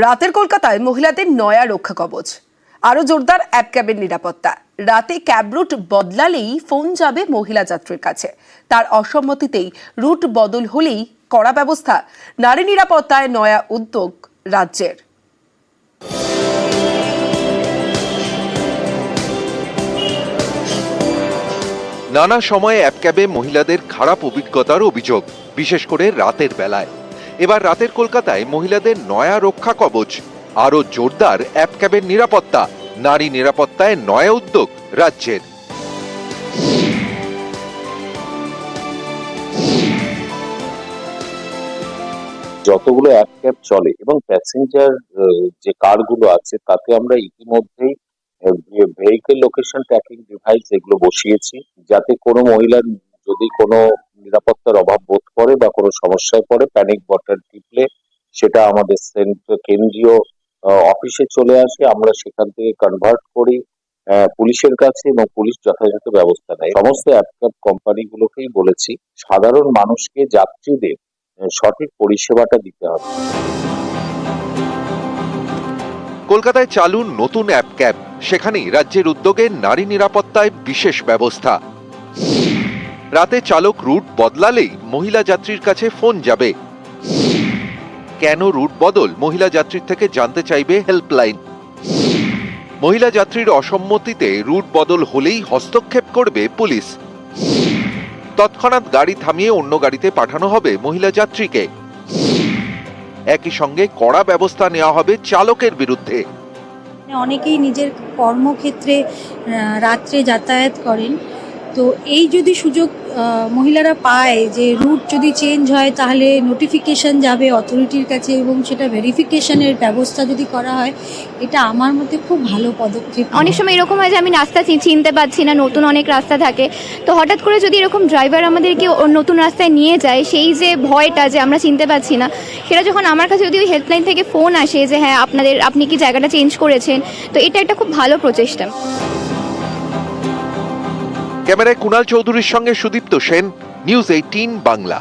রাতের কলকাতায় মহিলাদের নয়া রক্ষা কবচ, আরো জোরদার অ্যাপ ক্যাবের নিরাপত্তা। রাতে ক্যাব রুট বদলালেই ফোন যাবে মহিলা যাত্রীর কাছে, তার অসম্মতিতেই রুট বদল হলেই কড়া ব্যবস্থা। নারী নিরাপত্তায় নয়া উদ্যোগ রাজ্যের। নানা সময়ে অ্যাপ ক্যাবে মহিলাদের খারাপ অভিজ্ঞতার অভিযোগ, বিশেষ করে রাতের বেলায়। এবার রাতের কলকাতায় মহিলাদের নয়া রক্ষা কবচ, আরো জোরদার অ্যাপ ক্যাবের নিরাপত্তা। নারী নিরাপত্তায় নয়া উদ্যোগ রাজ্যের। যতগুলো অ্যাপ ক্যাব চলে এবং প্যাসেঞ্জার যে কারগুলো আছে তাতে আমরা ইতিমধ্যেই ভেহিকল লোকেশন ট্র্যাকিং ডিভাইস এগুলো বসিয়েছি, যাতে কোনো মহিলার যদি কোনো নিরাপত্তার অভাব বোধ করে বা কোনো সমস্যায় পড়ে, প্যানিক বাটন টিপলে সেটা আমাদের কেন্দ্রীয় অফিসে চলে আসে। আমরা সেখান থেকে কনভার্ট করি পুলিশের কাছে এবং পুলিশ যথাযথ ব্যবস্থা নেয়। সমস্ত অ্যাপ ক্যাব কোম্পানিগুলোকেই বলেছি সাধারণ মানুষকে, যাত্রীদের সঠিক পরিষেবাটা দিতে হবে। কলকাতায় চালু নতুন অ্যাপ ক্যাব, সেখানেই রাজ্যের উদ্যোগে নারী নিরাপত্তায় বিশেষ ব্যবস্থা। রাতে চালক রুট বদলালেই মহিলা যাত্রীর কাছে ফোন যাবে। কেন রুট বদল মহিলা যাত্রীর থেকে জানতে চাইবে হেল্পলাইন। মহিলা যাত্রীর অসম্মতিতে রুট বদল হলেই হস্তক্ষেপ করবে পুলিশ। তৎক্ষণাৎ গাড়ি থামিয়ে অন্য গাড়িতে পাঠানো হবে মহিলা যাত্রীকে। একই সঙ্গে কড়া ব্যবস্থা নেওয়া হবে চালকের বিরুদ্ধে। অনেকেই নিজের কর্মক্ষেত্রে রাত্রে যাতায়াত করেন, তো এই যদি সুযোগ মহিলারা পায় যে রুট যদি চেঞ্জ হয় তাহলে নোটিফিকেশন যাবে অথরিটির কাছে এবং সেটা ভেরিফিকেশনের ব্যবস্থা যদি করা হয়, এটা আমার মতে খুব ভালো পদক্ষেপ। অনেক সময় এরকম হয় যে আমি রাস্তা চিনতে পারছি না, নতুন অনেক রাস্তা থাকে, তো হঠাৎ করে যদি এরকম ড্রাইভার আমাদেরকে নতুন রাস্তায় নিয়ে যায়, সেই যে ভয়টা যে আমরা চিনতে পারছি না, সেটা যখন আমার কাছে যদি ওই হেল্পলাইন থেকে ফোন আসে যে হ্যাঁ আপনি কি জায়গাটা চেঞ্জ করেছেন, তো এটা একটা খুব ভালো প্রচেষ্টা। ক্যামেরায় কুণাল চৌধুরীর সঙ্গে সুদীপ্ত সেন, নিউজ 18 বাংলা।